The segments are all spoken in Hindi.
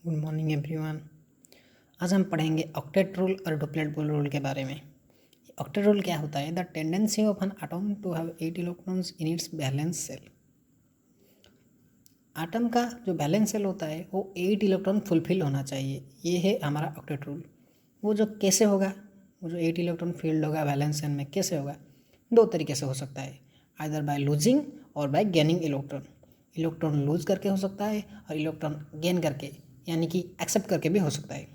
Good morning everyone. आज हम पढ़ेंगे ऑक्टेट रूल और डुप्लेट रूल के बारे में। ऑक्टेट रूल क्या होता है? The tendency of an atom to have 8 electrons in its valence shell. Atom का जो बैलेंस सेल होता है वो 8 इलेक्ट्रॉन फुलफिल होना चाहिए। ये है हमारा ऑक्टेट रूल। वो जो कैसे होगा, वो जो 8 इलेक्ट्रॉन फील्ड होगा बैलेंस सेल में कैसे होगा? दो तरीके से हो सकता है, आइदर बाय लूजिंग और bye gaining electron. Electron lose करके हो सकता है और इलेक्ट्रॉन गेन करके यानी कि एक्सेप्ट करके भी हो सकता है।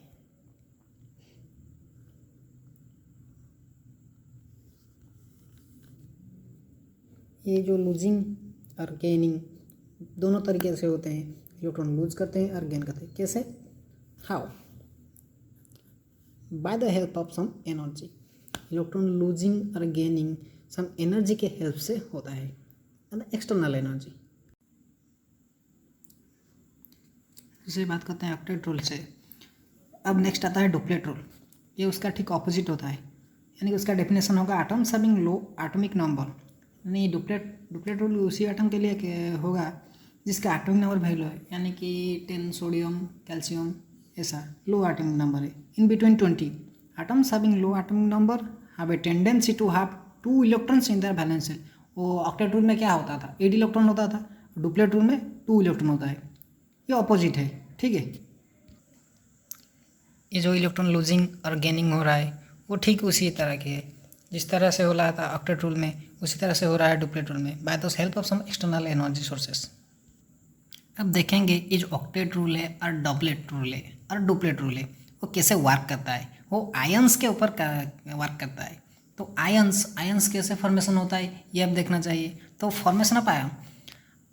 ये जो लूजिंग और गेनिंग दोनों तरीके से होते हैं। इलेक्ट्रॉन लूज करते हैं और गेन करते हैं। कैसे? How? By the help of some energy. Electron losing और गेनिंग सम एनर्जी के हेल्प से होता है, एक्सटर्नल एनर्जी। दूसरी बात करते हैं ऑक्टेट रूल से। अब नेक्स्ट आता है डुप्लेट रूल। ये उसका ठीक ऑपोजिट होता है, यानी कि उसका डेफिनेशन होगा atoms having low atomic number. यानी डुप्लेट रूल उसी एटम के लिए होगा जिसका एटॉमिक नंबर वैल्यू है, यानी कि 10 सोडियम कैल्शियम ऐसा लो एटॉमिक नंबर है। In between 20 atoms having low atomic number have a tendency to have 2 electrons in their valence shell. वो ऑक्टेट रूल में क्या होता था? 8 इलेक्ट्रॉन होता था। डुप्लेट रूल में 2 इलेक्ट्रॉन होता है। ये ऑपोजिट है, ठीक है। ये जो इलेक्ट्रॉन लूजिंग और गेनिंग हो रहा है वो ठीक उसी तरह की है जिस तरह से हो रहा था ऑक्टेट रूल में, उसी तरह से हो रहा है डुप्लेट रूल में, by the help of some external energy sources. अब देखेंगे ये जो ऑक्टेट रूल है और डबलेट रूल है और डुप्लेट रूल है वो कैसे वर्क करता है। वो आयंस के ऊपर वर्क करता है। तो आयंस कैसे फॉर्मेशन होता है ये अब देखना चाहिए। तो फॉर्मेशन ऑफ आयन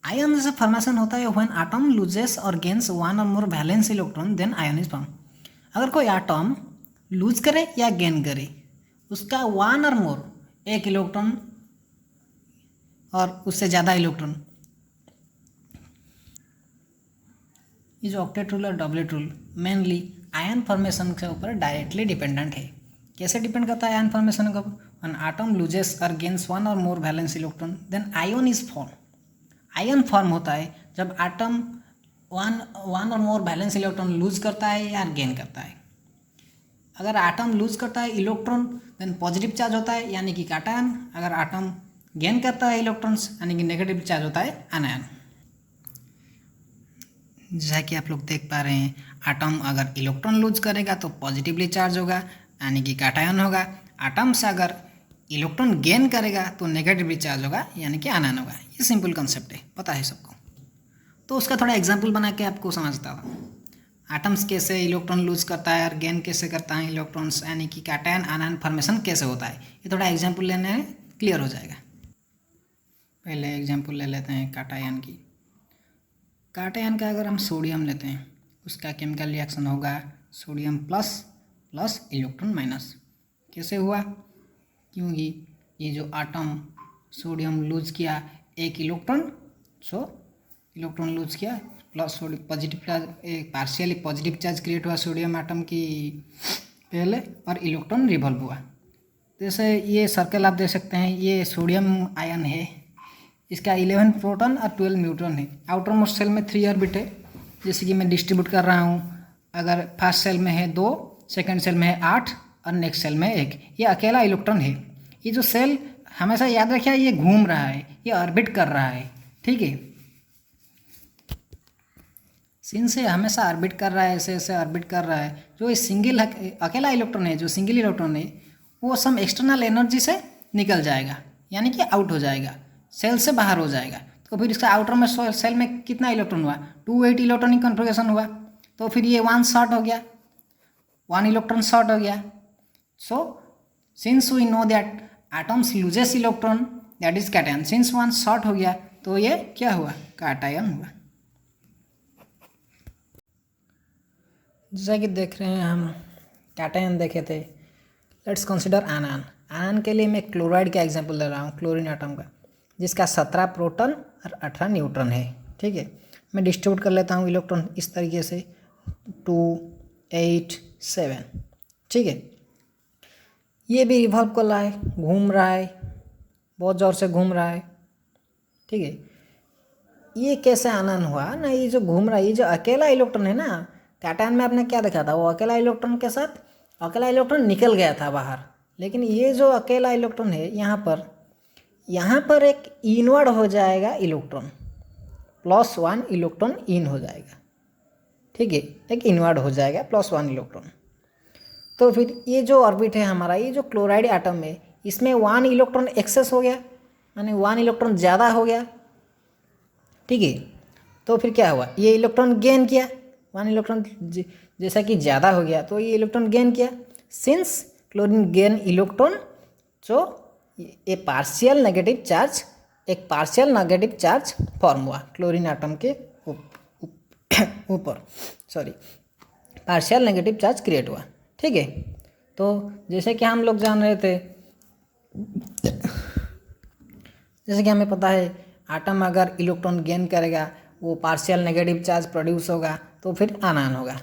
जैसे फॉर्मेशन होता है when atom loses or gains one or more valence electron then ion is form. अगर कोई एटम लूज करे या गेन करे, उसका वन और मोर एक इलेक्ट्रॉन और उससे ज़्यादा इलेक्ट्रॉन, ये जो ऑक्टेट रूल और doublet rule mainly ion formation के ऊपर डायरेक्टली डिपेंडेंट है। कैसे डिपेंड करता है आयन फॉर्मेशन का? When atom loses or gains one or more valence electron then ion is form. Ion form होता है जब atom one or more balance electron lose करता है या गेन करता है। अगर एटम लूज करता है इलेक्ट्रॉन देन पॉजिटिव चार्ज होता है यानी कि कैटायन। अगर एटम गेन करता है इलेक्ट्रॉन्स यानी कि नेगेटिव चार्ज होता है एनायन। जैसा कि आप लोग देख पा रहे हैं, एटम अगर इलेक्ट्रॉन लूज करेगा तो पॉजिटिवली चार्ज होगा यानी कि कैटायन होगा। एटम से अगर इलेक्ट्रॉन गेन करेगा तो नेगेटिवली चार्ज होगा यानी कि आयन होगा। ये सिंपल कंसेप्ट है, पता है सबको। तो उसका थोड़ा एग्जांपल बना के आपको समझता हूँ। एटम्स कैसे इलेक्ट्रॉन लूज करता है और गेन कैसे करता है इलेक्ट्रॉन्स, यानी कि कैटायन आयन फॉर्मेशन कैसे होता है, ये थोड़ा एग्जांपल लेने में क्लियर हो जाएगा। पहले एग्जांपल ले लेते हैं कैटायन की। कैटायन का अगर हम सोडियम लेते हैं, उसका केमिकल रिएक्शन होगा sodium plus plus electron minus. कैसे हुआ? क्योंकि ये जो एटम सोडियम लूज किया एक इलेक्ट्रॉन, सो इलेक्ट्रॉन लूज किया प्लस पॉजिटिव चार्ज, एक पार्शियली पॉजिटिव चार्ज क्रिएट हुआ सोडियम एटम की पहले और इलेक्ट्रॉन रिवॉल्व हुआ। जैसे ये सर्कल आप देख सकते हैं, ये सोडियम आयन है, इसका 11 प्रोटॉन और 12 न्यूट्रॉन है। आउटर मोस्ट सेल में 3 ऑर्बिट है, जैसे कि मैं डिस्ट्रीब्यूट कर रहा हूँ। अगर फर्स्ट सेल में है 2, सेकेंड सेल में है 8 और नेक्स्ट सेल में 1। ये अकेला इलेक्ट्रॉन है। ये जो सेल हमेशा याद रखिए ये घूम रहा है, ये ऑर्बिट कर रहा है, ठीक है। सिंस से हमेशा ऑर्बिट कर रहा है, ऐसे ऐसे ऑर्बिट कर रहा है, जो ये सिंगल अकेला इलेक्ट्रॉन है, जो सिंगल इलेक्ट्रॉन है वो सम एक्सटर्नल एनर्जी से निकल जाएगा यानी कि आउट हो जाएगा, सेल से बाहर हो जाएगा। तो फिर इसका आउटर में सेल में कितना इलेक्ट्रॉन हुआ? 2 8 इलेक्ट्रॉनिक कन्फिगरेशन हुआ। तो फिर ये 1 शॉर्ट हो गया, 1 इलेक्ट्रॉन शॉर्ट हो गया। So since we know that atoms loses electron that is cation, since 1 short हो गया तो ये क्या हुआ? कैटायन हुआ। जैसा कि देख रहे हैं हम कैटायन देखे थे। Let's consider ion. आयन के लिए मैं क्लोराइड का एग्जांपल ले रहा हूँ, क्लोरीन एटम का, जिसका 17 प्रोटॉन और 18 न्यूट्रॉन है, ठीक है। मैं डिस्ट्रीब्यूट कर लेता हूँ इलेक्ट्रॉन इस तरीके से 2 8 7, ठीक है। ये भी रिवॉल्व कर रहा है, घूम रहा है, बहुत ज़ोर से घूम रहा है, ठीक है। ये कैसे आयन हुआ ना? ये जो घूम रहा है, ये जो अकेला इलेक्ट्रॉन है ना, कैटायन में आपने क्या देखा था, वो अकेला इलेक्ट्रॉन के साथ अकेला इलेक्ट्रॉन निकल गया था बाहर, लेकिन ये जो अकेला इलेक्ट्रॉन है यहाँ पर एक इनवर्ड हो जाएगा इलेक्ट्रॉन, +1 इलेक्ट्रॉन इन हो जाएगा, ठीक है, एक इनवर्ड हो जाएगा +1 इलेक्ट्रॉन। तो फिर ये जो ऑर्बिट है हमारा, ये जो क्लोराइड एटम है, इसमें 1 इलेक्ट्रॉन एक्सेस हो गया, यानी 1 इलेक्ट्रॉन ज़्यादा हो गया, ठीक है। तो फिर क्या हुआ, ये इलेक्ट्रॉन गेन किया, 1 इलेक्ट्रॉन जैसा कि ज़्यादा हो गया तो ये इलेक्ट्रॉन गेन किया। सिंस क्लोरीन गेन इलेक्ट्रॉन, जो एक पार्शियल नेगेटिव चार्ज फॉर्म हुआ क्लोरीन एटम के ऊपर, sorry, partial negative charge create हुआ, ठीक है। तो जैसे कि हम लोग जान रहे थे, जैसे कि हमें पता है एटम अगर इलेक्ट्रॉन गेन करेगा वो पार्शियल नेगेटिव चार्ज प्रोड्यूस होगा, तो फिर आनान होगा,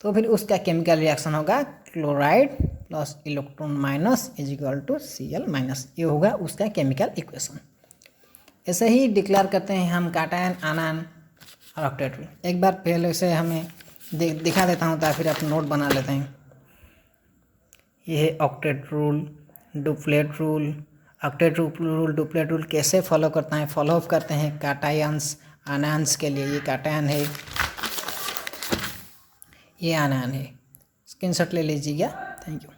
तो फिर उसका केमिकल रिएक्शन होगा chloride plus electron minus = Cl-, ये होगा उसका केमिकल इक्वेशन। ऐसे ही डिक्लेयर करते हैं हम कैटायन, आनान और ऑक्टेट रूल। एक बार पहले से हमें दिखा देता हूँ, तो फिर आप नोट बना लेते हैं। ये है octet rule, duplet rule. Octet rule duplet rule कैसे फॉलो करता है, फॉलो अप करते हैं कैटायंस आनान्स के लिए। ये कैटायन है, ये आनान है, स्क्रीनशॉट ले लीजिएगा। Thank you.